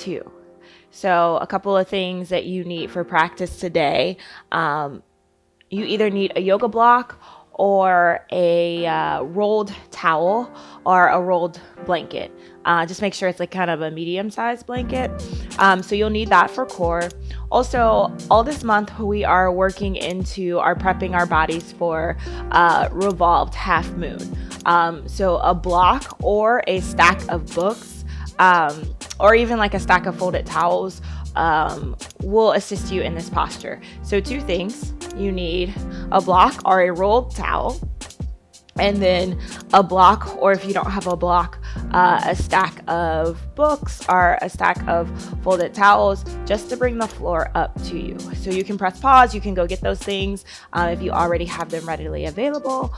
2. So a couple of things that you need for practice today. You either need a yoga block or a rolled towel or a rolled blanket. Just make sure it's like kind of a medium-sized blanket. So you'll need that for core. Also, all this month we are working into prepping our bodies for revolved half moon. So a block or a stack of books, or even like a stack of folded towels, will assist you in this posture. So 2 things: you need a block or a rolled towel, and then a block, or if you don't have a block, a stack of books or a stack of folded towels, just to bring the floor up to you. So you can press pause, you can go get those things. If you already have them readily available,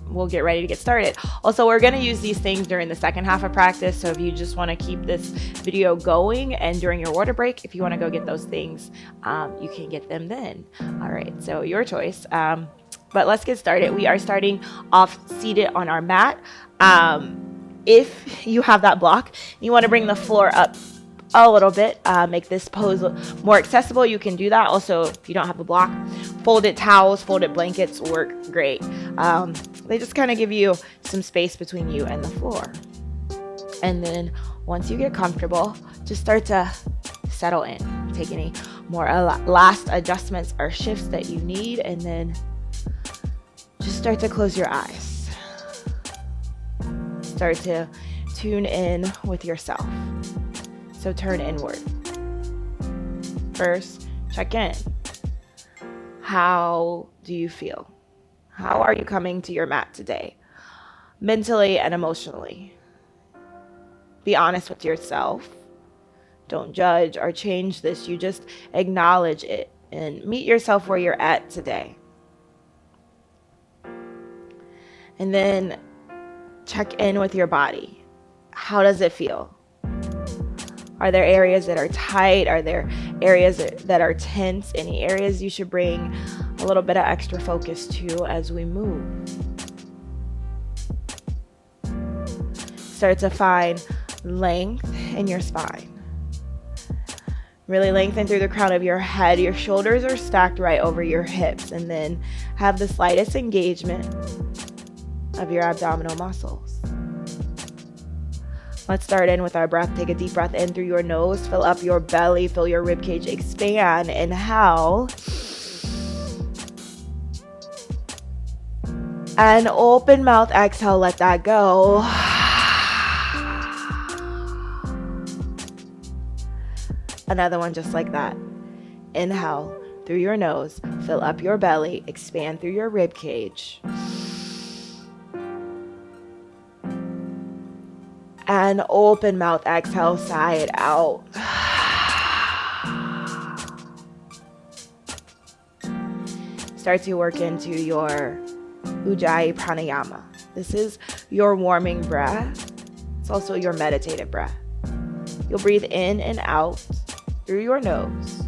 we'll get ready to get started. Also, we're going to use these things during the second half of practice. So if you just want to keep this video going, and during your water break, if you want to go get those things, you can get them then. All right, so your choice. But let's get started. We are starting off seated on our mat. If you have that block, you want to bring the floor up a little bit, make this pose more accessible, you can do that. Also, if you don't have a block, folded towels, folded blankets work great. They just kind of give you some space between you and the floor. And then once you get comfortable, just start to settle in. Take any more last adjustments or shifts that you need, and then just start to close your eyes. Start to tune in with yourself. So turn inward. First, check in. How do you feel? How are you coming to your mat today? Mentally and emotionally. Be honest with yourself. Don't judge or change this. You just acknowledge it and meet yourself where you're at today. And then check in with your body. How does it feel? Are there areas that are tight? Are there areas that are tense? Any areas you should bring a little bit of extra focus to as we move? Start to find length in your spine. Really lengthen through the crown of your head. Your shoulders are stacked right over your hips, and then have the slightest engagement of your abdominal muscles. Let's start in with our breath. Take a deep breath in through your nose. Fill up your belly. Feel your ribcage expand. Inhale. And open mouth. Exhale. Let that go. Another one just like that. Inhale through your nose. Fill up your belly. Expand through your ribcage. And open mouth, exhale, sigh it out. Start to work into your Ujjayi pranayama. This is your warming breath. It's also your meditative breath. You'll breathe in and out through your nose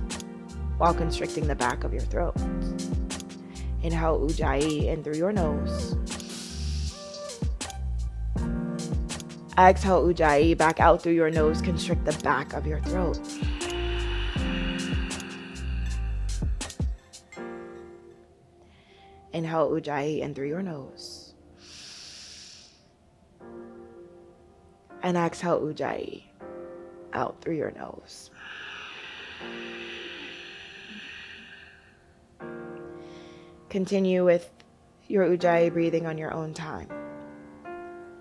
while constricting the back of your throat. Inhale Ujjayi in through your nose. Exhale Ujjayi back out through your nose. Constrict the back of your throat. Inhale Ujjayi in through your nose. And exhale Ujjayi out through your nose. Continue with your Ujjayi breathing on your own time.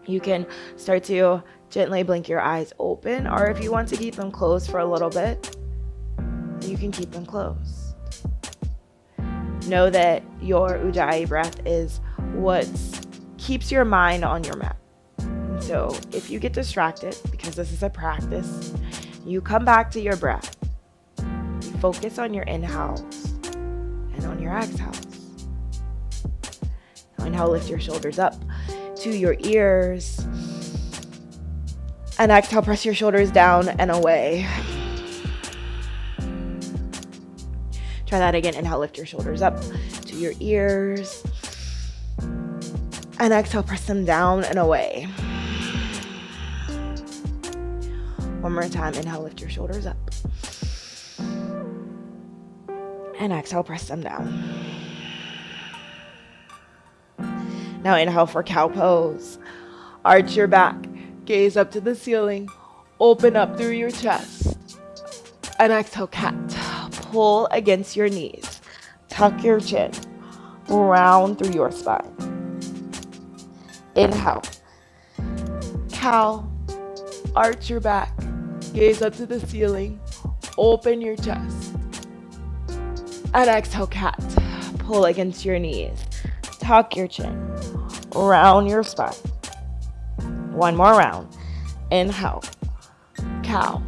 You can start to gently blink your eyes open, or if you want to keep them closed for a little bit, you can keep them closed. Know that your Ujjayi breath is what keeps your mind on your mat. So if you get distracted, because this is a practice, you come back to your breath. You focus on your inhales and on your exhales. Now inhale, lift your shoulders up to your ears. And exhale, press your shoulders down and away. Try that again. Inhale, lift your shoulders up to your ears. And exhale, press them down and away. One more time. Inhale, lift your shoulders up. And exhale, press them down. Now inhale for cow pose. Arch your back. Gaze up to the ceiling. Open up through your chest. And exhale, cat. Pull against your knees. Tuck your chin. Round through your spine. Inhale. Cow. Arch your back. Gaze up to the ceiling. Open your chest. And exhale, cat. Pull against your knees. Tuck your chin. Round your spine. One more round. Inhale. Cow.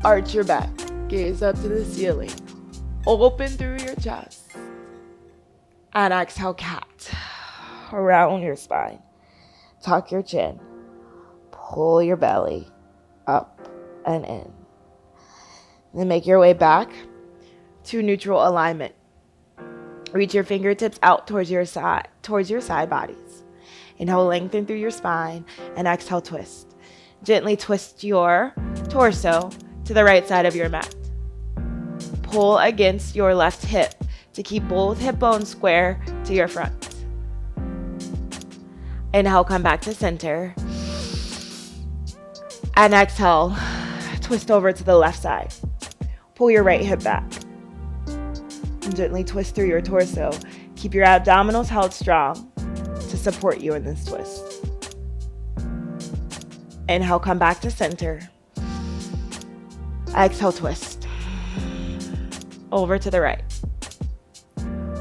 Arch your back. Gaze up to the ceiling. Open through your chest. And exhale, cat. Around your spine. Tuck your chin. Pull your belly up and in. Then make your way back to neutral alignment. Reach your fingertips out towards your side bodies. Inhale, lengthen through your spine, and exhale, twist. Gently twist your torso to the right side of your mat. Pull against your left hip to keep both hip bones square to your front. Inhale, come back to center. And exhale, twist over to the left side. Pull your right hip back. And gently twist through your torso. Keep your abdominals held strong to support you in this twist. Inhale, come back to center. Exhale, twist. Over to the right.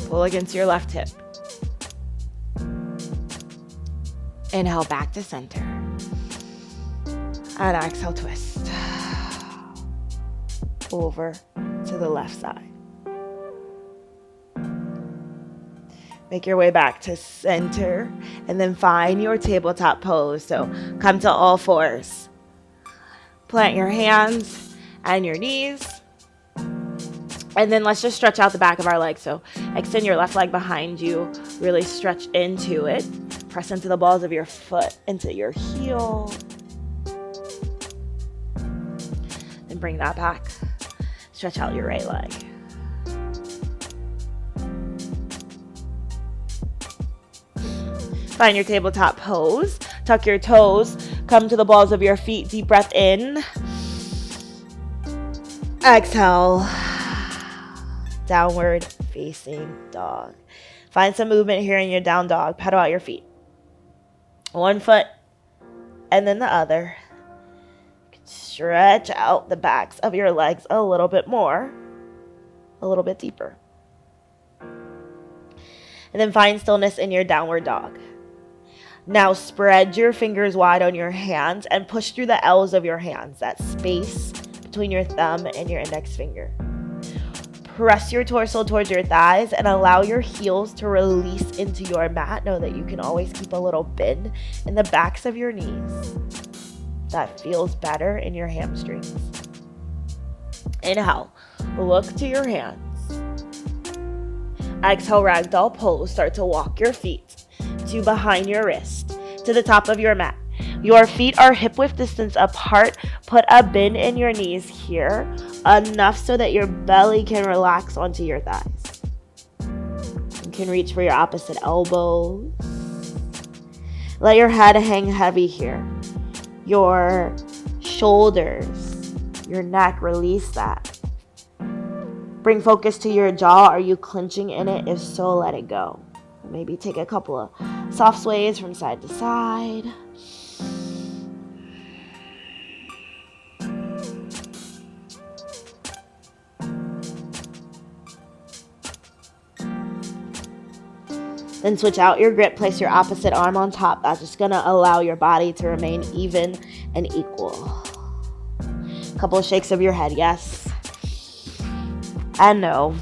Pull against your left hip. Inhale, back to center. And exhale, twist. Over to the left side. Make your way back to center and then find your tabletop pose. So come to all fours. Plant your hands and your knees. And then let's just stretch out the back of our legs. So extend your left leg behind you. Really stretch into it. Press into the balls of your foot, into your heel. Then bring that back. Stretch out your right leg. Find your tabletop pose. Tuck your toes. Come to the balls of your feet. Deep breath in. Exhale. Downward facing dog. Find some movement here in your down dog. Pedal out your feet. One foot and then the other. Stretch out the backs of your legs a little bit more. A little bit deeper. And then find stillness in your downward dog. Now spread your fingers wide on your hands and push through the L's of your hands, that space between your thumb and your index finger. Press your torso towards your thighs and allow your heels to release into your mat. Know that you can always keep a little bend in the backs of your knees. That feels better in your hamstrings. Inhale, look to your hands. Exhale, ragdoll pose. Start to walk your feet to behind your wrist, to the top of your mat. Your feet are hip width distance apart. Put a bend in your knees here, enough so that your belly can relax onto your thighs. You can reach for your opposite elbows. Let your head hang heavy here. Your shoulders, your neck, release that. Bring focus to your jaw. Are you clenching in it? If so, let it go. Maybe take a couple of soft sways from side to side. Then switch out your grip. Place your opposite arm on top. That's just going to allow your body to remain even and equal. Couple of shakes of your head. Yes. And no.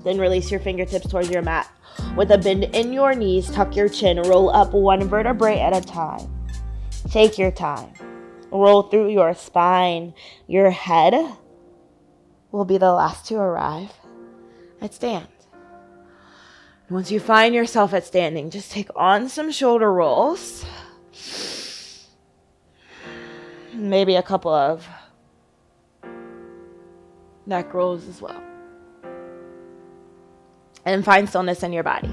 Then release your fingertips towards your mat. With a bend in your knees, tuck your chin. Roll up one vertebrae at a time. Take your time. Roll through your spine. Your head will be the last to arrive. And stand. Once you find yourself at standing, just take on some shoulder rolls. Maybe a couple of neck rolls as well. And find stillness in your body.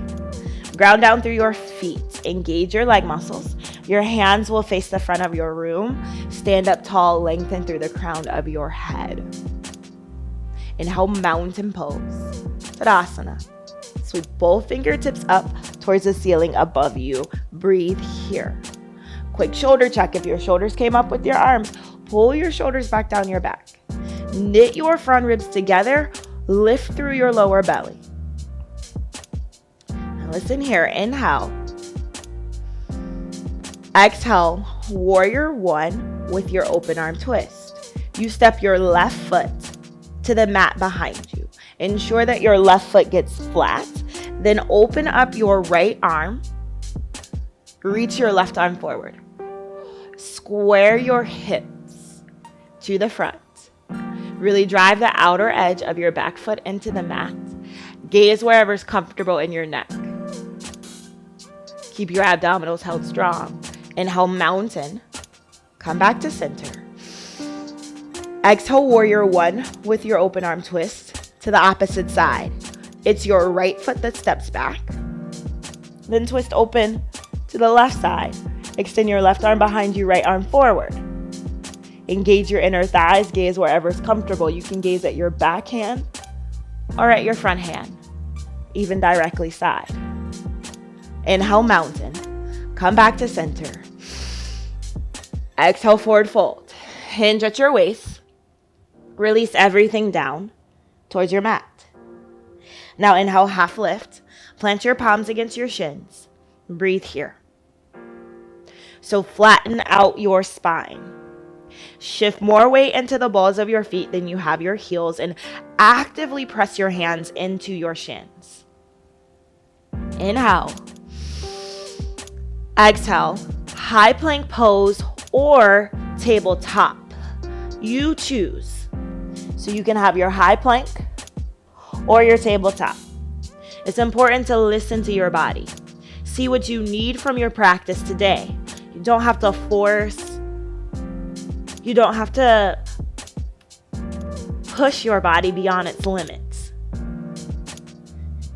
Ground down through your feet. Engage your leg muscles. Your hands will face the front of your room. Stand up tall, lengthen through the crown of your head. Inhale, mountain pose. Tadasana. Sweep both fingertips up towards the ceiling above you. Breathe here. Quick shoulder check. If your shoulders came up with your arms, pull your shoulders back down your back. Knit your front ribs together. Lift through your lower belly. Now listen here. Inhale. Exhale, warrior one with your open arm twist. You step your left foot to the mat behind you. Ensure that your left foot gets flat. Then open up your right arm. Reach your left arm forward. Square your hips to the front. Really drive the outer edge of your back foot into the mat. Gaze wherever's comfortable in your neck. Keep your abdominals held strong. Inhale, mountain. Come back to center. Exhale, warrior one with your open arm twist to the opposite side. It's your right foot that steps back. Then twist open to the left side. Extend your left arm behind you, right arm forward. Engage your inner thighs. Gaze wherever's comfortable. You can gaze at your back hand or at your front hand, even directly side. Inhale, mountain. Come back to center. Exhale, forward fold. Hinge at your waist. Release everything down towards your mat. Now inhale, half lift. Plant your palms against your shins. Breathe here. So flatten out your spine. Shift more weight into the balls of your feet than you have your heels and actively press your hands into your shins. Inhale. Exhale, high plank pose or tabletop. You choose. So you can have your high plank or your tabletop. It's important to listen to your body. See what you need from your practice today. You don't have to force. You don't have to push your body beyond its limits.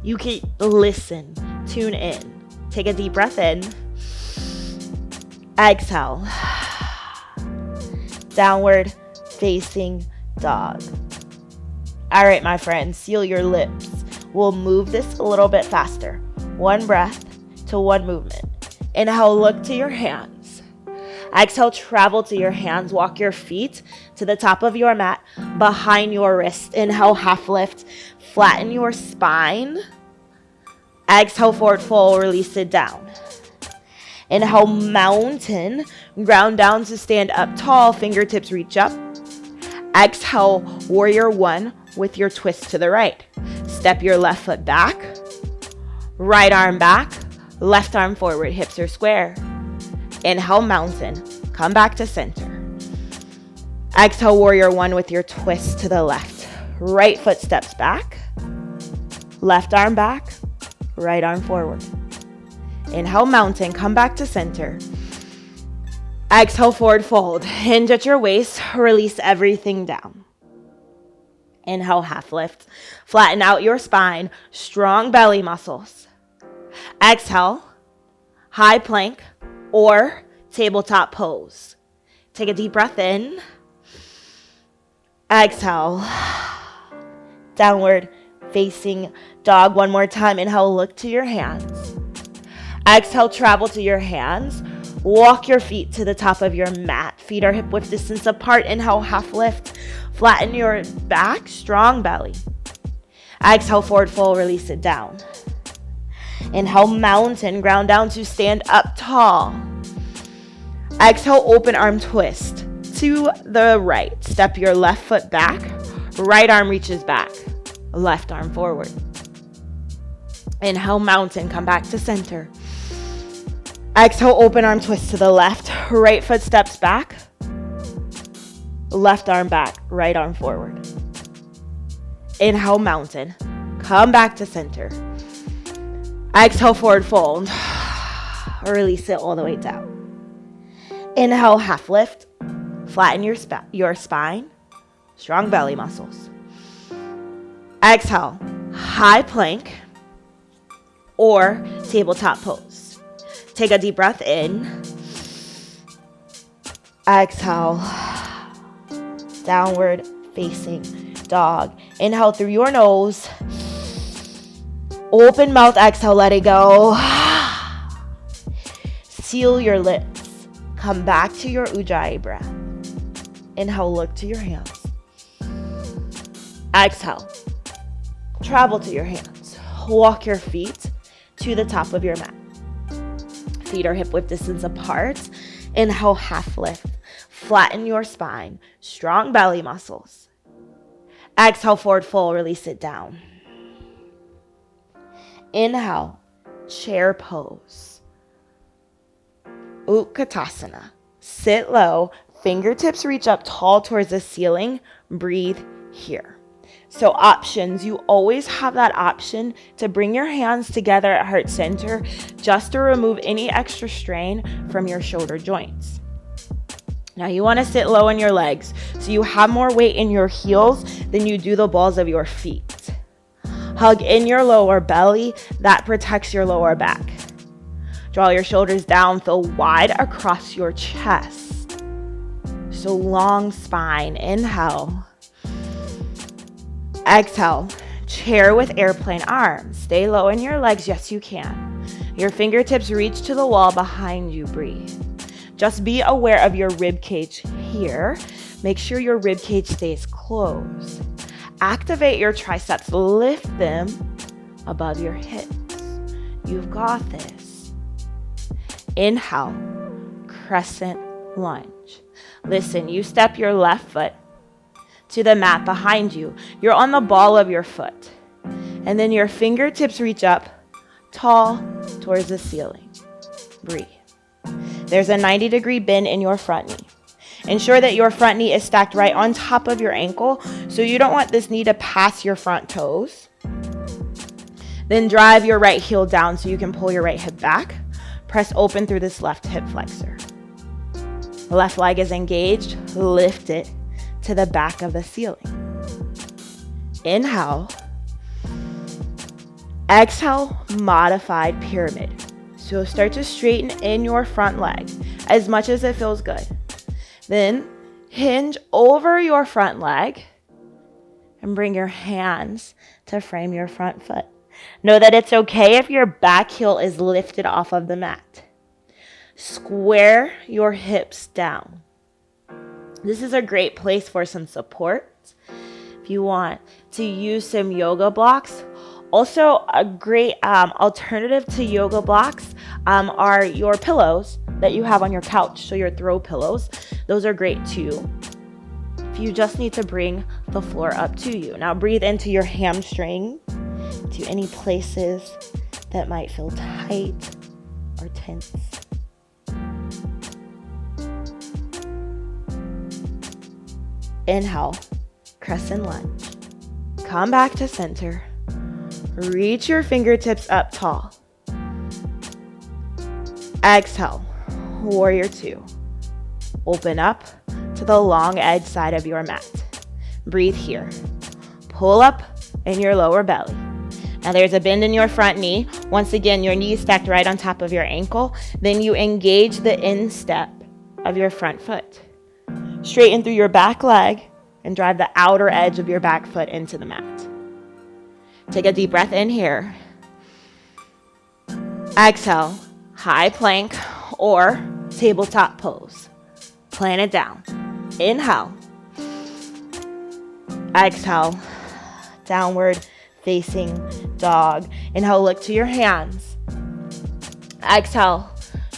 You can listen, tune in. Take a deep breath in. Exhale. Downward facing dog. All right, my friends, seal your lips. We'll move this a little bit faster. One breath to one movement. Inhale, look to your hands. Exhale, travel to your hands. Walk your feet to the top of your mat behind your wrist. Inhale, half lift. Flatten your spine. Exhale, forward fold. Release it down. Inhale, mountain. Ground down to stand up tall. Fingertips reach up. Exhale, warrior one with your twist to the right. Step your left foot back. Right arm back. Left arm forward. Hips are square. Inhale, mountain. Come back to center. Exhale, warrior one with your twist to the left. Right foot steps back. Left arm back. Right arm forward. Inhale, mountain. Come back to center. Exhale, forward fold. Hinge at your waist. Release everything down. Inhale, half lift. Flatten out your spine. Strong belly muscles. Exhale, high plank or tabletop pose. Take a deep breath in. Exhale. Downward facing dog. One more time. Inhale, look to your hands. Exhale, travel to your hands. Walk your feet to the top of your mat. Feet are hip width distance apart. Inhale, half lift. Flatten your back, strong belly. Exhale, forward fold, release it down. Inhale, mountain, ground down to stand up tall. Exhale, open arm twist to the right. Step your left foot back. Right arm reaches back. Left arm forward. Inhale, mountain, come back to center. Exhale, open arm twist to the left. Right foot steps back. Left arm back. Right arm forward. Inhale, mountain. Come back to center. Exhale, forward fold. Release it all the way down. Inhale, half lift. Flatten your spine. Strong belly muscles. Exhale, high plank or tabletop pose. Take a deep breath in. Exhale, downward facing dog. Inhale through your nose. Open mouth, exhale, let it go. Seal your lips. Come back to your Ujjayi breath. Inhale, look to your hands. Exhale, travel to your hands. Walk your feet to the top of your mat. Feet are hip width distance apart. Inhale, half lift. Flatten your spine. Strong belly muscles. Exhale, forward fold. Release it down. Inhale, chair pose. Utkatasana. Sit low. Fingertips reach up tall towards the ceiling. Breathe here. So options, you always have that option to bring your hands together at heart center just to remove any extra strain from your shoulder joints. Now you want to sit low in your legs so you have more weight in your heels than you do the balls of your feet. Hug in your lower belly, that protects your lower back. Draw your shoulders down, feel wide across your chest. So long spine, inhale. Exhale, chair with airplane arms. Stay low in your legs, yes you can. Your fingertips reach to the wall behind you, breathe. Just be aware of your rib cage here. Make sure your rib cage stays closed. Activate your triceps, lift them above your hips. You've got this. Inhale, crescent lunge. Listen, you step your left foot to the mat behind you. You're on the ball of your foot. And then your fingertips reach up tall towards the ceiling. Breathe. There's a 90-degree bend in your front knee. Ensure that your front knee is stacked right on top of your ankle, so you don't want this knee to pass your front toes. Then drive your right heel down so you can pull your right hip back. Press open through this left hip flexor. Left leg is engaged. Lift it to the back of the ceiling. Inhale. Exhale, modified pyramid. So start to straighten in your front leg as much as it feels good. Then hinge over your front leg and bring your hands to frame your front foot. Know that it's okay if your back heel is lifted off of the mat. Square your hips down. This is a great place for some support. If you want to use some yoga blocks, also a great alternative to yoga blocks are your pillows that you have on your couch. So your throw pillows, those are great too. If you just need to bring the floor up to you. Now breathe into your hamstring, to any places that might feel tight or tense. Inhale, crescent lunge. Come back to center. Reach your fingertips up tall. Exhale, warrior two. Open up to the long edge side of your mat. Breathe here. Pull up in your lower belly. Now there's a bend in your front knee. Once again, your knee is stacked right on top of your ankle. Then you engage the instep of your front foot. Straighten through your back leg and drive the outer edge of your back foot into the mat. Take a deep breath in here. Exhale, high plank or tabletop pose. Plant it down. Inhale. Exhale, downward facing dog. Inhale, look to your hands. Exhale,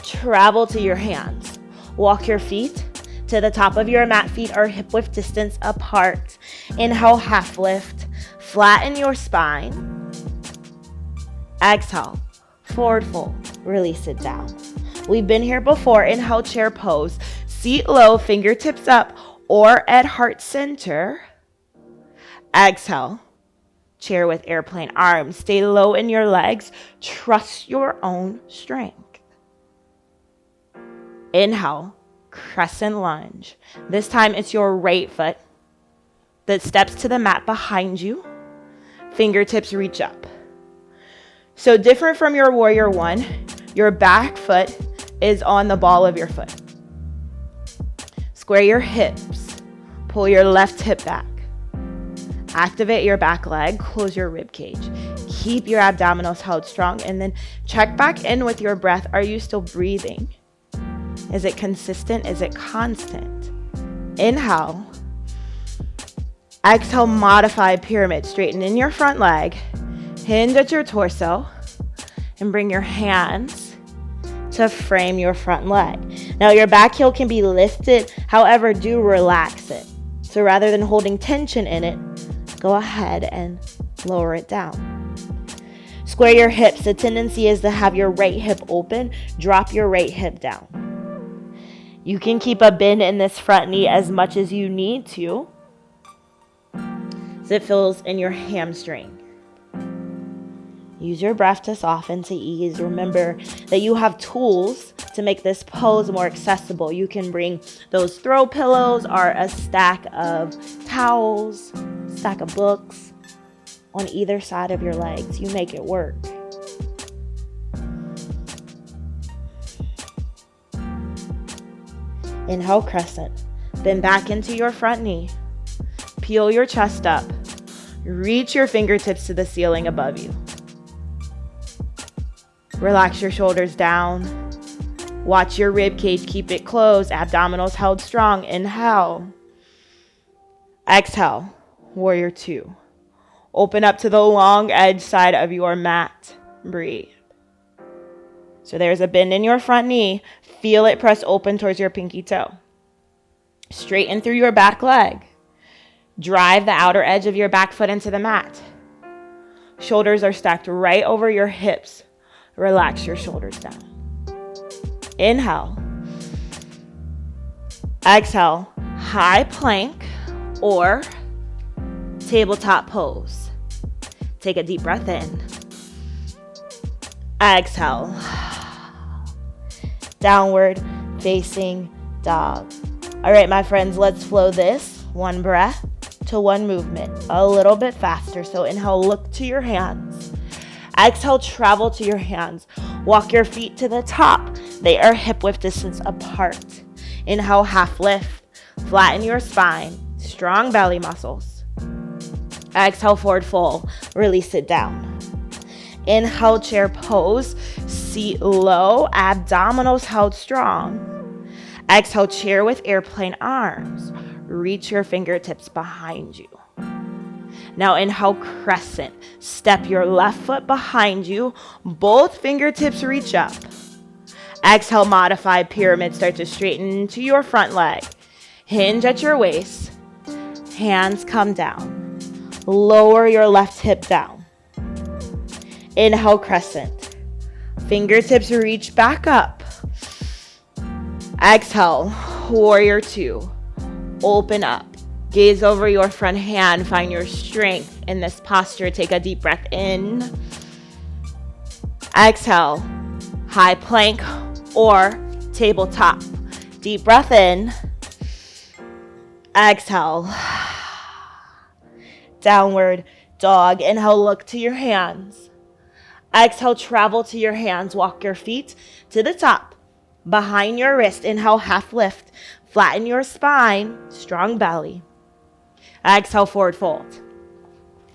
travel to your hands. Walk your feet to the top of your mat. Feet are hip width distance apart. Inhale, half lift. Flatten your spine. Exhale, forward fold. Release it down. We've been here before. Inhale, chair pose. Seat low, fingertips up or at heart center. Exhale, chair with airplane arms. Stay low in your legs. Trust your own strength. Inhale, crescent lunge. This time it's your right foot that steps to the mat behind you. Fingertips reach up. So different from your warrior one, your back foot is on the ball of your foot. Square your hips. Pull your left hip back. Activate your back leg. Close your rib cage. Keep your abdominals held strong, and then check back in with your breath. Are you still breathing? Is it consistent? Is it constant? Inhale. Exhale, modified pyramid. Straighten in your front leg. Hinge at your torso. And bring your hands to frame your front leg. Now your back heel can be lifted. However, do relax it. So rather than holding tension in it, go ahead and lower it down. Square your hips. The tendency is to have your right hip open. Drop your right hip down. You can keep a bend in this front knee as much as you need to, so it feels in your hamstring. Use your breath to soften, to ease. Remember that you have tools to make this pose more accessible. You can bring those throw pillows or a stack of towels, stack of books on either side of your legs. You make it work. Inhale, crescent. Bend back into your front knee. Peel your chest up. Reach your fingertips to the ceiling above you. Relax your shoulders down. Watch your rib cage. Keep it closed. Abdominals held strong. Inhale. Exhale. Warrior two. Open up to the long edge side of your mat. Breathe. So there's a bend in your front knee. Feel it press open towards your pinky toe. Straighten through your back leg. Drive the outer edge of your back foot into the mat. Shoulders are stacked right over your hips. Relax your shoulders down. Inhale. Exhale. High plank or tabletop pose. Take a deep breath in. Exhale. Downward facing dog. All right, my friends, let's flow this one breath to one movement a little bit faster. So inhale, look to your hands. Exhale, travel to your hands. Walk your feet to the top. They are hip width distance apart. Inhale, half lift. Flatten your spine. Strong belly muscles. Exhale, forward fold. Release it down. Inhale, chair pose. Seat low. Abdominals held strong. Exhale, chair with airplane arms. Reach your fingertips behind you. Now inhale, crescent. Step your left foot behind you. Both fingertips reach up. Exhale, modified pyramid. Start to straighten into your front leg. Hinge at your waist. Hands come down. Lower your left hip down. Inhale, crescent. Fingertips reach back up. Exhale, warrior two. Open up. Gaze over your front hand. Find your strength in this posture. Take a deep breath in. Exhale, high plank or tabletop. Deep breath in. Exhale. Downward dog. Inhale, look to your hands. Exhale, travel to your hands. Walk your feet to the top. Behind your wrist. Inhale, half lift. Flatten your spine. Strong belly. Exhale, forward fold.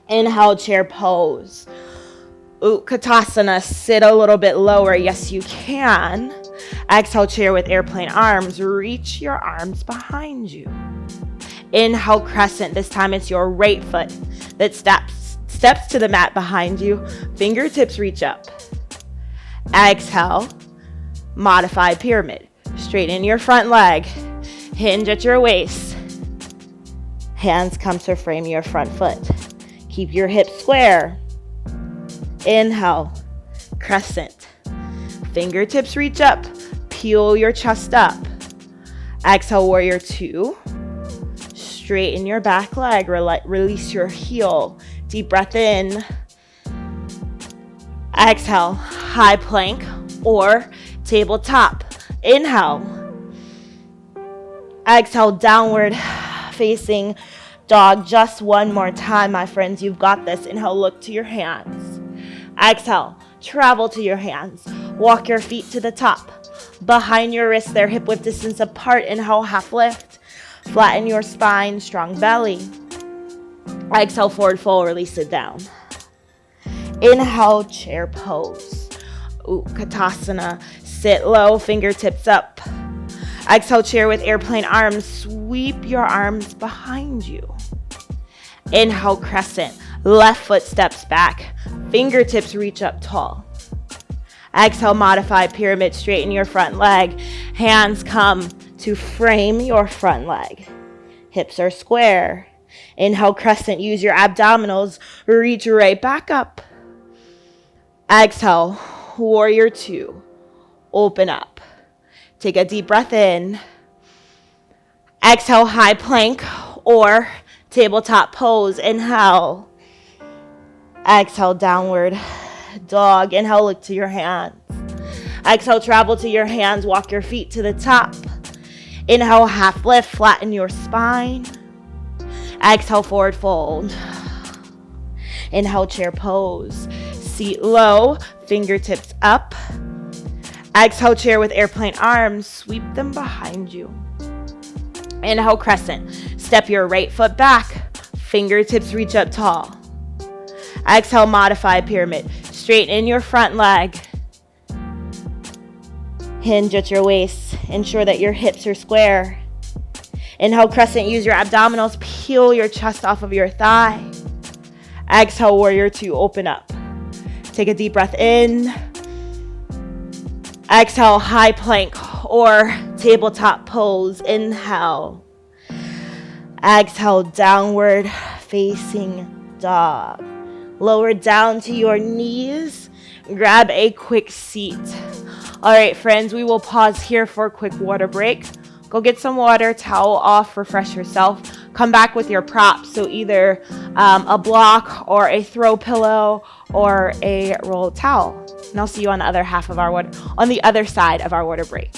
Inhale, chair pose. Utkatasana, sit a little bit lower. Yes, you can. Exhale, chair with airplane arms. Reach your arms behind you. Inhale, crescent. This time it's your right foot that steps to the mat behind you. Fingertips reach up. Exhale, modified pyramid. Straighten your front leg. Hinge at your waist. Hands come to frame your front foot. Keep your hips square. Inhale, crescent. Fingertips reach up. Peel your chest up. Exhale, warrior two. Straighten your back leg. Release your heel. Deep breath in. Exhale, high plank or tabletop. Inhale. Exhale, downward facing dog. Just one more time, my friends. You've got this. Inhale, look to your hands. Exhale, travel to your hands. Walk your feet to the top. Behind your wrists, they're hip width distance apart. Inhale, half lift. Flatten your spine, strong belly. Exhale, forward fold, release it down. Inhale, chair pose. Utkatasana, sit low, fingertips up. Exhale, chair with airplane arms. Sweep your arms behind you. Inhale, crescent. Left foot steps back. Fingertips reach up tall. Exhale, modified pyramid. Straighten your front leg. Hands come to frame your front leg. Hips are square. Inhale, crescent. Use your abdominals. Reach right back up. Exhale, warrior two. Open up. Take a deep breath in. Exhale, high plank or tabletop pose. Inhale. Exhale, downward dog. Inhale, look to your hands. Exhale, travel to your hands. Walk your feet to the top. Inhale, half lift. Flatten your spine. Exhale, forward fold. Inhale, chair pose. Seat low, fingertips up. Exhale, chair with airplane arms. Sweep them behind you. Inhale, crescent. Step your right foot back. Fingertips reach up tall. Exhale, modified pyramid. Straighten your front leg. Hinge at your waist. Ensure that your hips are square. Inhale, crescent. Use your abdominals. Peel your chest off of your thigh. Exhale, warrior two. Open up. Take a deep breath in. Exhale, high plank or tabletop pose. Inhale. Exhale, downward facing dog. Lower down to your knees. Grab a quick seat. All right, friends, we will pause here for a quick water break. Go get some water, towel off, refresh yourself. Come back with your props, so either a block or a throw pillow or a rolled towel. And I'll see you on the other side of our water break.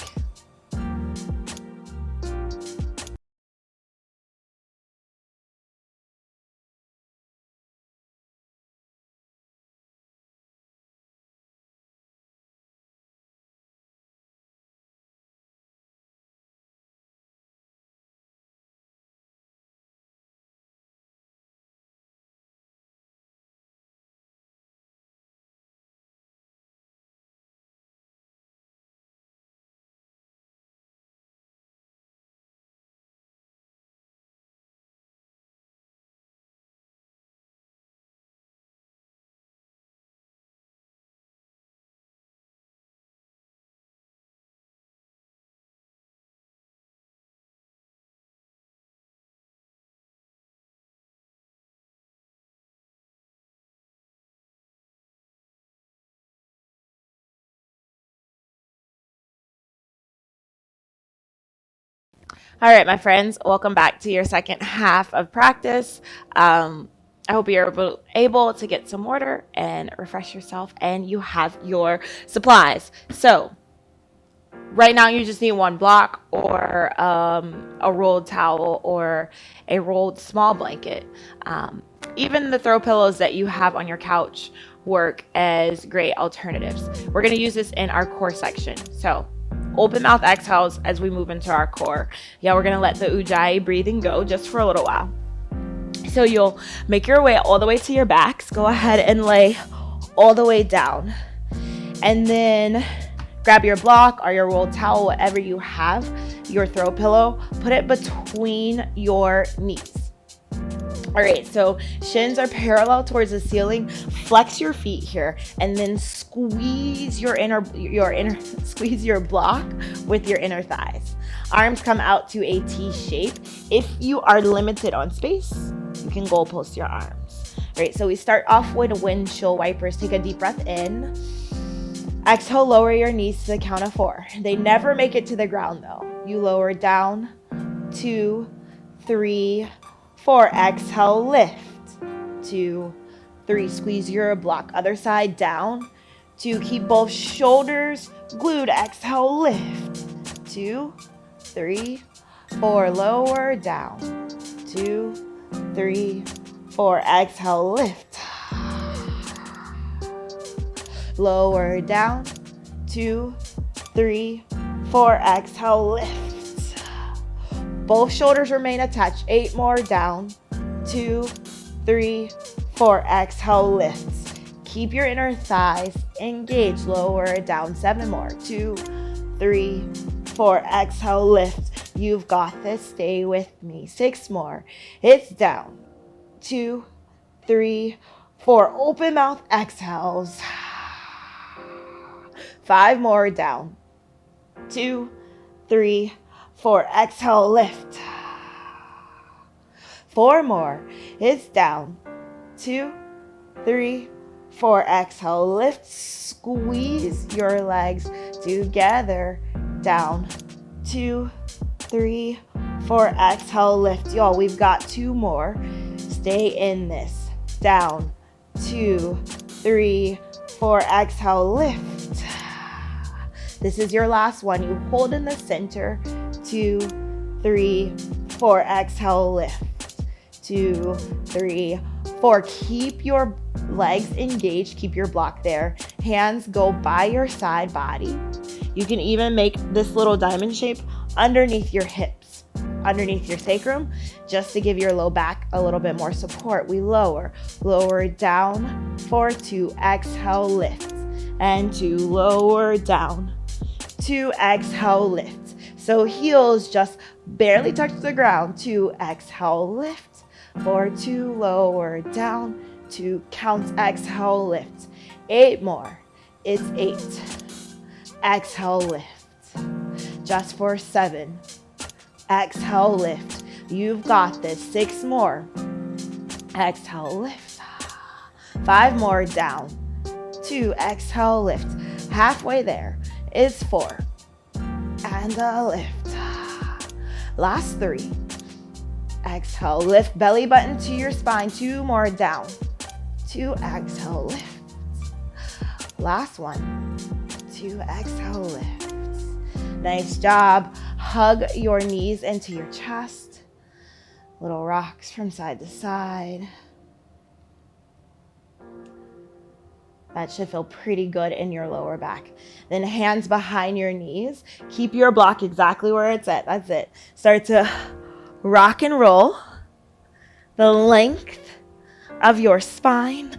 All right, my friends, welcome back to your second half of practice. I hope you're able to get some water and refresh yourself, and you have your supplies. So right now you just need one block or a rolled towel or a rolled small blanket. Even the throw pillows that you have on your couch work as great alternatives. We're going to use this in our core section. So open mouth exhales as we move into our core. Yeah, we're going to let the Ujjayi breathing go just for a little while. So you'll make your way all the way to your backs. Go ahead and lay all the way down. And then grab your block or your rolled towel, whatever you have, your throw pillow, put it between your knees. All right, so shins are parallel towards the ceiling. Flex your feet here, and then squeeze your squeeze your block with your inner thighs. Arms come out to a T shape. If you are limited on space, you can goal post your arms. All right, so we start off with windshield wipers. Take a deep breath in. Exhale, lower your knees to the count of 4. They never make it to the ground though. You lower down, 2, 3, 4. Exhale, lift, 2, 3, squeeze your block. Other side, down. 2, keep both shoulders glued. Exhale, lift. 2, 3, 4, lower, down. 2, 3, 4, exhale, lift. Lower, down. 2, 3, 4, exhale, lift. Both shoulders remain attached. 8 more, down. 2, 3, 4, exhale, lift. Keep your inner thighs engaged. Lower, down. 7 more. 2, 3, 4, exhale, lift. You've got this. Stay with me. 6 more. It's down. 2, 3, 4. Open mouth exhales. 5 more, down. 2, 3, 4. Exhale, lift. 4 more. It's down. 2, 3, 4. Exhale, lift. Squeeze your legs together. Down. 2, 3, 4. Exhale, lift. Y'all, we've got 2 more. Stay in this. Down. 2, 3, 4. Exhale, lift. This is your last one. You hold in the center. 2, 3, 4. Exhale, lift. 2, 3, 4. Keep your legs engaged. Keep your block there. Hands go by your side body. You can even make this little diamond shape underneath your hips, underneath your sacrum, just to give your low back a little bit more support. We lower down for 2. Exhale, lift. And 2, lower down. 2, exhale, lift. So heels just barely touch the ground. 2, exhale, lift. For 2, lower down. 2, count, exhale, lift. 8 more. It's 8. Exhale, lift. Just for 7. Exhale, lift. You've got this. 6 more. Exhale, lift. 5 more, down. 2, exhale, lift. Halfway there is 4. And a lift. Last 3. Exhale, lift. Belly button to your spine. 2 more, down. 2, exhale, lift. Last one. 2, exhale, lift. Nice job. Hug your knees into your chest. Little rocks from side to side. That should feel pretty good in your lower back. Then hands behind your knees. Keep your block exactly where it's at. That's it. Start to rock and roll the length of your spine.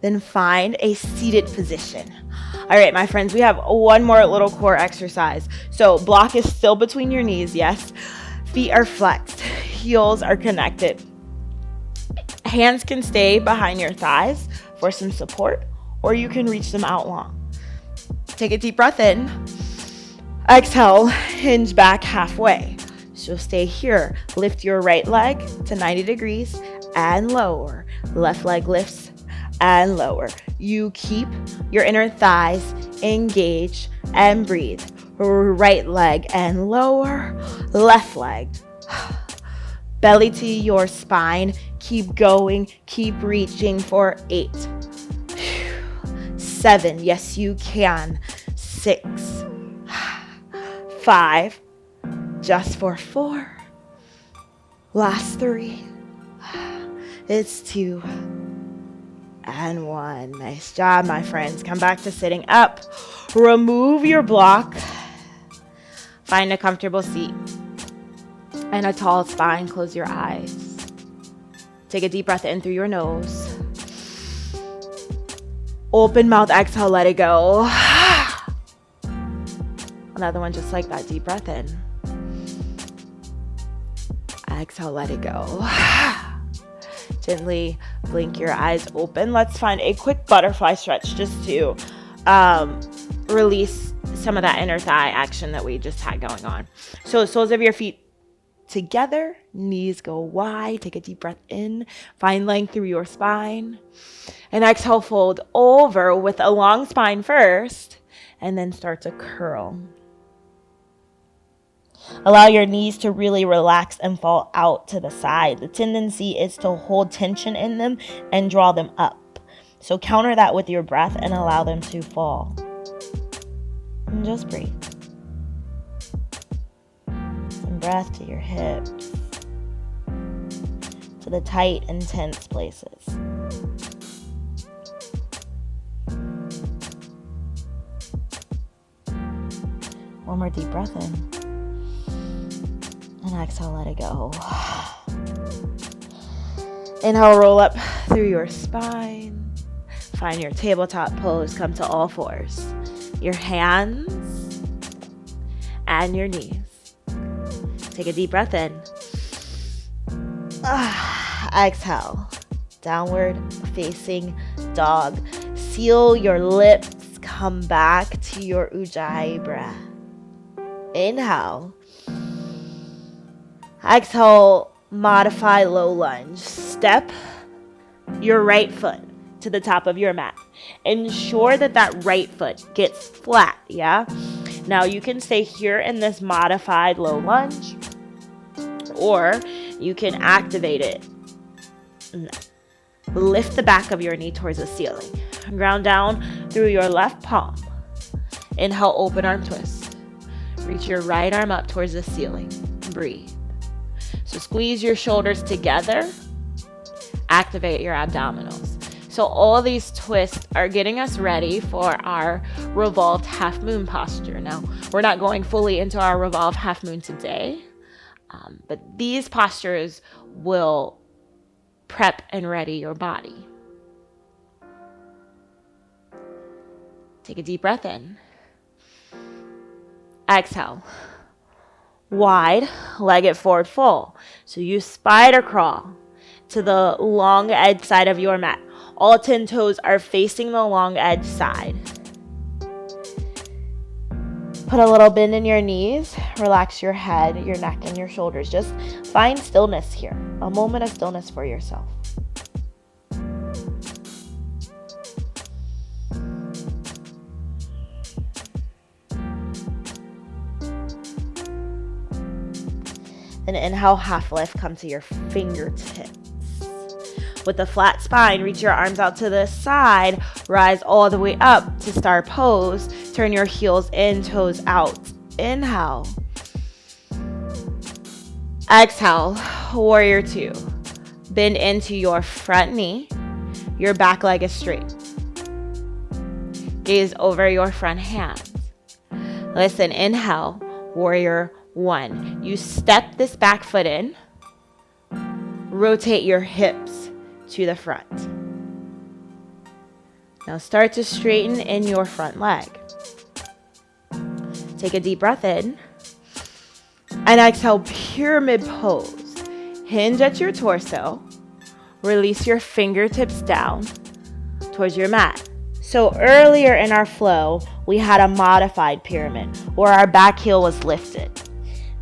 Then find a seated position. All right, my friends, we have one more little core exercise. So block is still between your knees, yes. Feet are flexed. Heels are connected. Hands can stay behind your thighs for some support, or you can reach them out long. Take a deep breath in. Exhale, hinge back halfway. So stay here. Lift your right leg to 90 degrees and lower. Left leg lifts and lower. You keep your inner thighs engaged and breathe. Right leg and lower. Left leg. Belly to your spine. Keep going. Keep reaching for 8. 7. Yes, you can. 6. 5. Just for 4. Last 3. It's 2. And 1. Nice job, my friends. Come back to sitting up. Remove your block. Find a comfortable seat and a tall spine. Close your eyes. Take a deep breath in through your nose. Open mouth, exhale, let it go. Another one just like that. Deep breath in. Exhale, let it go. Gently blink your eyes open. Let's find a quick butterfly stretch just to release some of that inner thigh action that we just had going on. So soles of your feet together, knees go wide. Take a deep breath in. Find length through your spine. And exhale, fold over with a long spine first, and then start to curl. Allow your knees to really relax and fall out to the side. The tendency is to hold tension in them and draw them up. So counter that with your breath and allow them to fall. And just breathe. Some breath to your hips, to the tight and tense places. One more deep breath in. And exhale, let it go. Inhale, roll up through your spine. Find your tabletop pose. Come to all fours. Your hands and your knees. Take a deep breath in. Exhale. Downward facing dog. Seal your lips. Come back to your Ujjayi breath. Inhale. Exhale, modify low lunge. Step your right foot to the top of your mat. Ensure that that right foot gets flat, yeah? Now you can stay here in this modified low lunge, or you can activate it. Lift the back of your knee towards the ceiling. Ground down through your left palm. Inhale, open arm twist. Reach your right arm up towards the ceiling. Breathe. So squeeze your shoulders together. Activate your abdominals. So all of these twists are getting us ready for our revolved half moon posture. Now, we're not going fully into our revolved half moon today, but these postures will prep and ready your body. Take a deep breath in. Exhale. Wide, legged forward fold. So you spider crawl to the long edge side of your mat. All 10 toes are facing the long edge side. Put a little bend in your knees. Relax your head, your neck, and your shoulders. Just find stillness here. A moment of stillness for yourself. And inhale, half lift, come to your fingertips. With a flat spine, reach your arms out to the side, rise all the way up to star pose. Turn your heels in, toes out. Inhale. Exhale, warrior two. Bend into your front knee. Your back leg is straight. Gaze over your front hands. Listen, inhale, warrior one. You step this back foot in. Rotate your hips to the front. Now start to straighten in your front leg. Take a deep breath in. And exhale, pyramid pose. Hinge at your torso. Release your fingertips down towards your mat. So earlier in our flow, we had a modified pyramid where our back heel was lifted.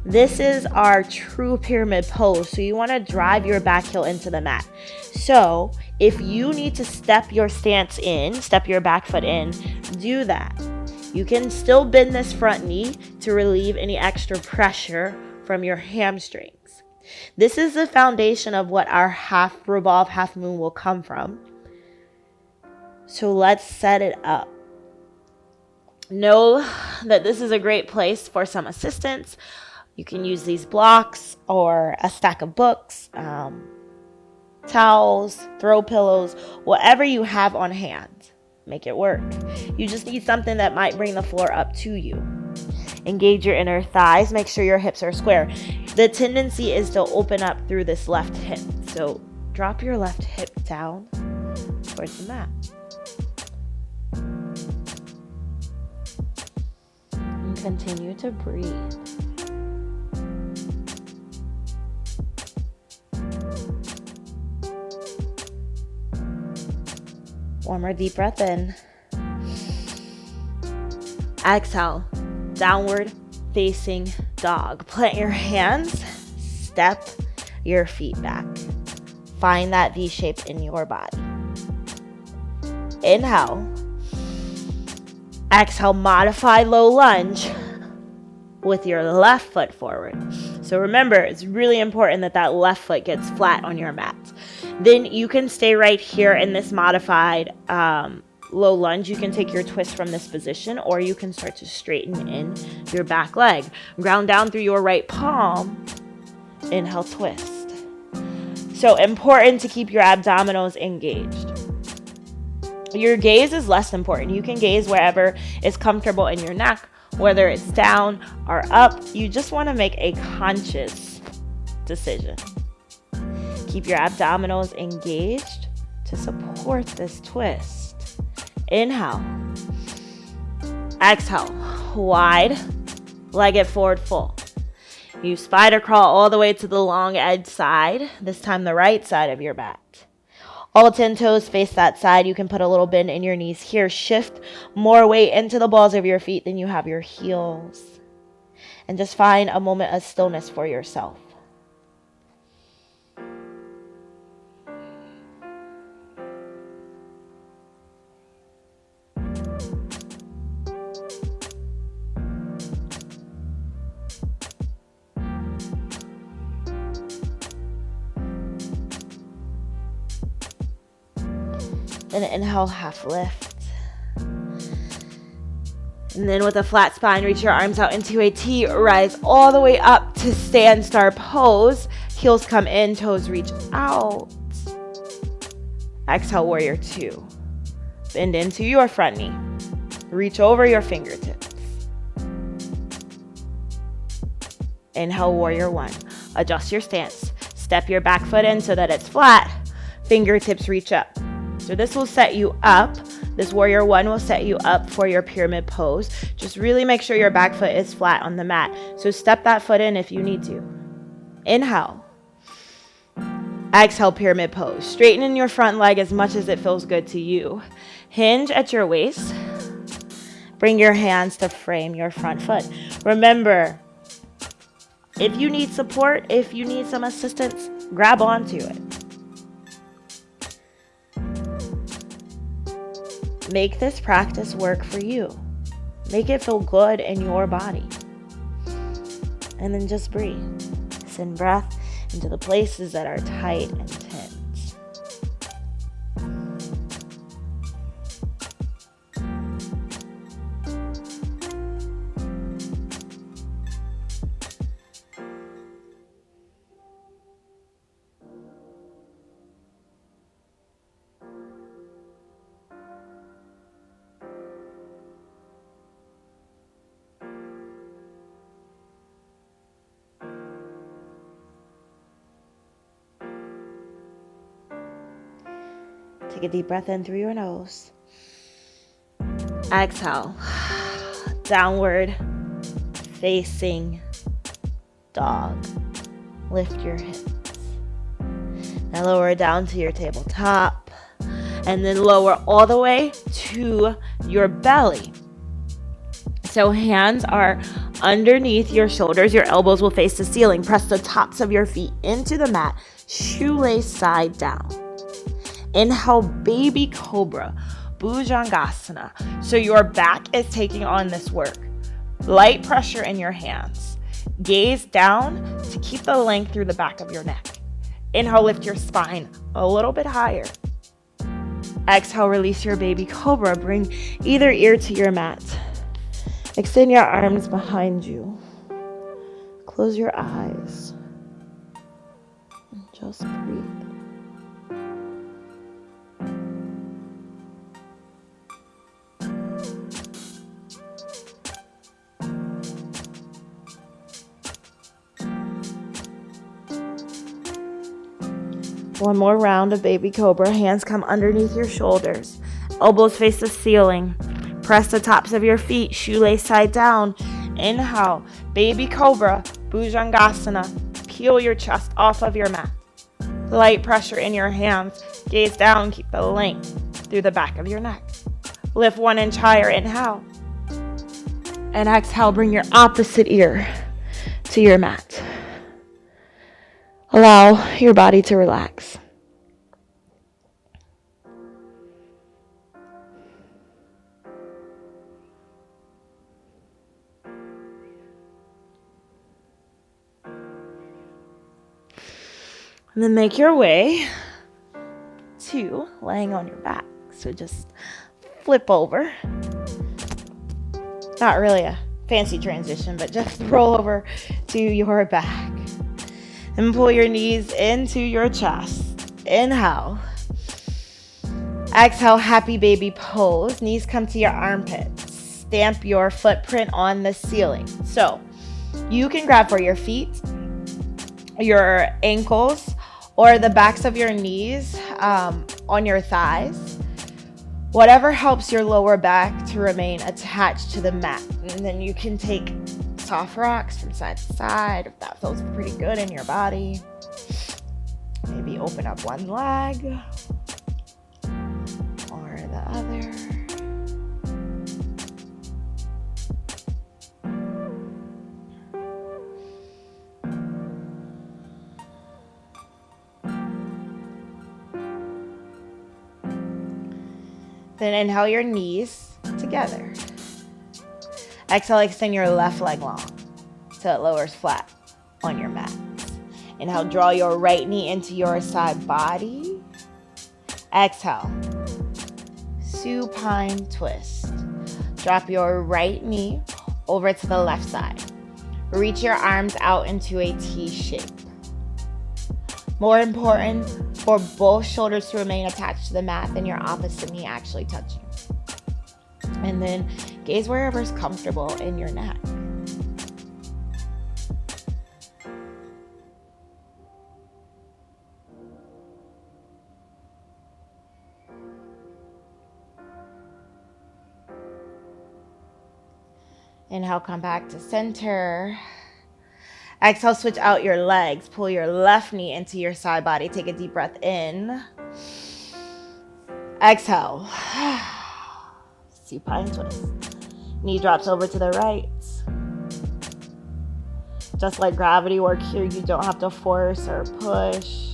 This is our true pyramid pose, so you want to drive your back heel into the mat. So if you need to step your stance in, step your back foot in, do that. You can still bend this front knee to relieve any extra pressure from your hamstrings. This is the foundation of what our half revolve, half moon will come from. So let's set it up. Know that this is a great place for some assistance. You can use these blocks or a stack of books, towels, throw pillows, whatever you have on hand. Make it work. You just need something that might bring the floor up to you. Engage your inner thighs. Make sure your hips are square. The tendency is to open up through this left hip. So drop your left hip down towards the mat. And continue to breathe. One more deep breath in. Exhale, downward facing dog. Plant your hands, step your feet back. Find that V shape in your body. Inhale. Exhale, modify low lunge. with your left foot forward. So remember, it's really important that that left foot gets flat on your mat. Then you can stay right here in this modified low lunge. You can take your twist from this position, or you can start to straighten in your back leg. Ground down through your right palm. Inhale, twist. So important to keep your abdominals engaged. Your gaze is less important. You can gaze wherever is comfortable in your neck, whether it's down or up. You just want to make a conscious decision. Keep your abdominals engaged to support this twist. Inhale. Exhale. Wide. Leg it forward full. You spider crawl all the way to the long edge side, this time the right side of your mat. All 10 toes face that side. You can put a little bend in your knees here. Shift more weight into the balls of your feet than you have your heels. And just find a moment of stillness for yourself. Then inhale, half lift. And then with a flat spine, reach your arms out into a T. Rise all the way up to stand star pose. Heels come in, toes reach out. Exhale, warrior two. Bend into your front knee. Reach over your fingertips. Inhale, warrior one. Adjust your stance. Step your back foot in so that it's flat. Fingertips reach up. So this will set you up. This warrior one will set you up for your pyramid pose. Just really make sure your back foot is flat on the mat. So step that foot in if you need to. Inhale. Exhale, pyramid pose. Straighten in your front leg as much as it feels good to you. Hinge at your waist. Bring your hands to frame your front foot. Remember, if you need support, if you need some assistance, grab onto it. Make this practice work for you. Make it feel good in your body. And then just breathe. Send breath into the places that are tight and tense. Take a deep breath in through your nose. Exhale. Downward facing dog. Lift your hips. Now lower down to your tabletop. And then lower all the way to your belly. So hands are underneath your shoulders. Your elbows will face the ceiling. Press the tops of your feet into the mat. Shoelace side down. Inhale, baby cobra, bhujangasana. So your back is taking on this work. Light pressure in your hands. Gaze down to keep the length through the back of your neck. Inhale, lift your spine a little bit higher. Exhale, release your baby cobra. Bring either ear to your mat. Extend your arms behind you. Close your eyes. And just breathe. One more round of baby cobra. Hands come underneath your shoulders. Elbows face the ceiling. Press the tops of your feet. Shoelace side down. Inhale. Baby cobra. Bhujangasana. Peel your chest off of your mat. Light pressure in your hands. Gaze down. Keep the length through the back of your neck. Lift 1 inch higher. Inhale. And exhale. Bring your opposite ear to your mat. Allow your body to relax. And then make your way to laying on your back. So just flip over. Not really a fancy transition, but just roll over to your back. And pull your knees into your chest. Inhale. Exhale, happy baby pose. Knees come to your armpits. Stamp your footprint on the ceiling. So you can grab for your feet, your ankles, or the backs of your knees on your thighs. Whatever helps your lower back to remain attached to the mat. And then you can take soft rocks from side to side if that feels pretty good in your body. Maybe open up one leg or the other. Then inhale your knees together. Exhale, extend your left leg long till it lowers flat on your mat. Inhale, draw your right knee into your side body. Exhale, supine twist. Drop your right knee over to the left side. Reach your arms out into a T shape. More important for both shoulders to remain attached to the mat than your opposite knee actually touching. And then gaze wherever's comfortable in your neck. Inhale, come back to center. Exhale, switch out your legs. Pull your left knee into your side body. Take a deep breath in. Exhale. Supine twist. Knee drops over to the right. Just like gravity work here, you don't have to force or push.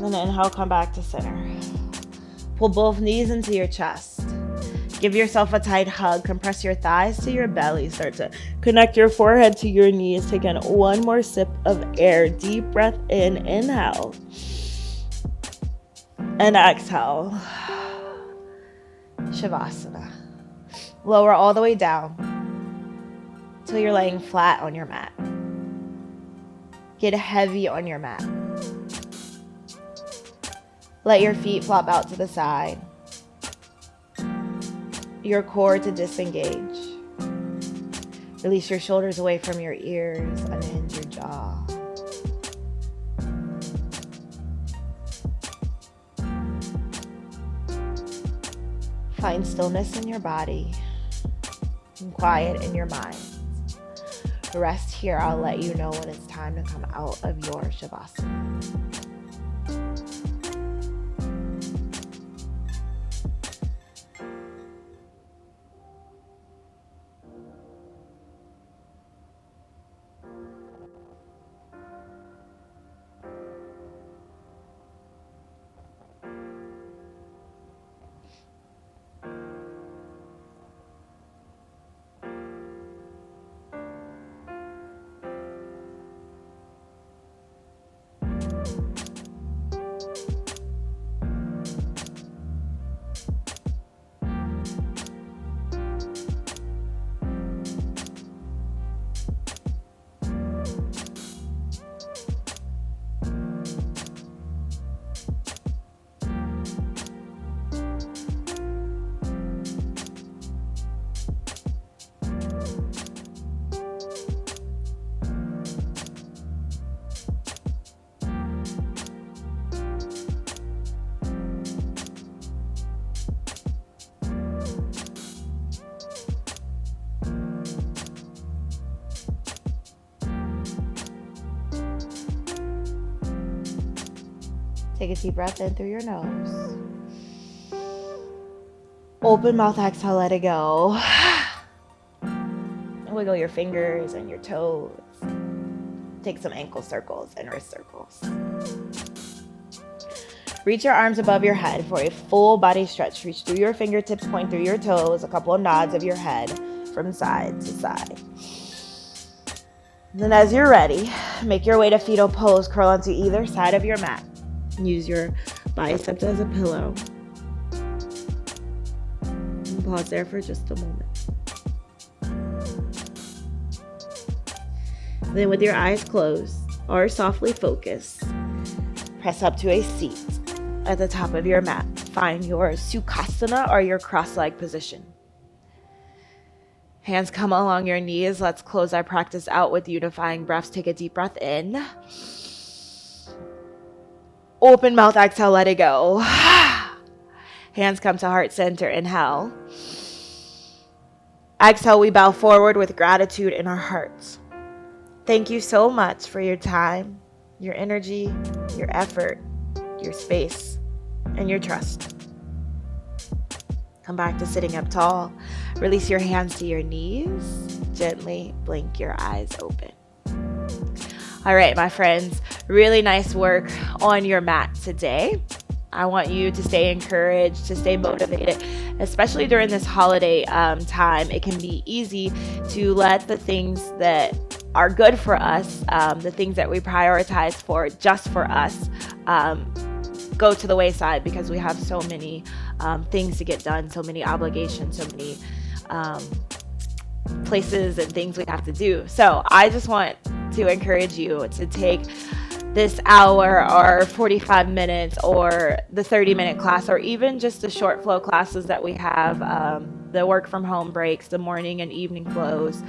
And then inhale, come back to center. Pull both knees into your chest. Give yourself a tight hug. Compress your thighs to your belly. Start to connect your forehead to your knees. Take in one more sip of air. Deep breath in. Inhale. And exhale. Shavasana. Lower all the way down until you're laying flat on your mat. Get heavy on your mat. Let your feet flop out to the side. Your core to disengage. Release your shoulders away from your ears. Unhinge your jaw. Find stillness in your body and quiet in your mind. Rest here. I'll let you know when it's time to come out of your Shavasana. Take a deep breath in through your nose. Open mouth, exhale, let it go. wiggle your fingers and your toes. Take some ankle circles and wrist circles. Reach your arms above your head for a full body stretch. Reach through your fingertips, point through your toes, a couple of nods of your head from side to side. Then as you're ready, make your way to fetal pose. Curl onto either side of your mat. Use your biceps as a pillow. And pause there for just a moment. Then with your eyes closed or softly focused, press up to a seat at the top of your mat. Find your Sukhasana or your cross-leg position. Hands come along your knees. Let's close our practice out with unifying breaths. Take a deep breath in. Open mouth, exhale, let it go. Hands come to heart center, inhale. Exhale, we bow forward with gratitude in our hearts. Thank you so much for your time, your energy, your effort, your space, and your trust. Come back to sitting up tall. Release your hands to your knees. Gently blink your eyes open. All right, my friends, really nice work on your mat today. I want you to stay encouraged, to stay motivated, especially during this holiday time. It can be easy to let the things that are good for us, the things that we prioritize for just for us, go to the wayside because we have so many things to get done, so many obligations, so many places and things we have to do. So I just want to encourage you to take this hour or 45 minutes or the 30-minute class, or even just the short flow classes that we have, the work from home breaks, the morning and evening flows.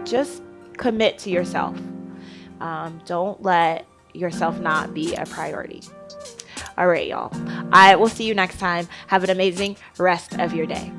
Just commit to yourself. Don't let yourself not be a priority. All right, y'all. I will see you next time. Have an amazing rest of your day.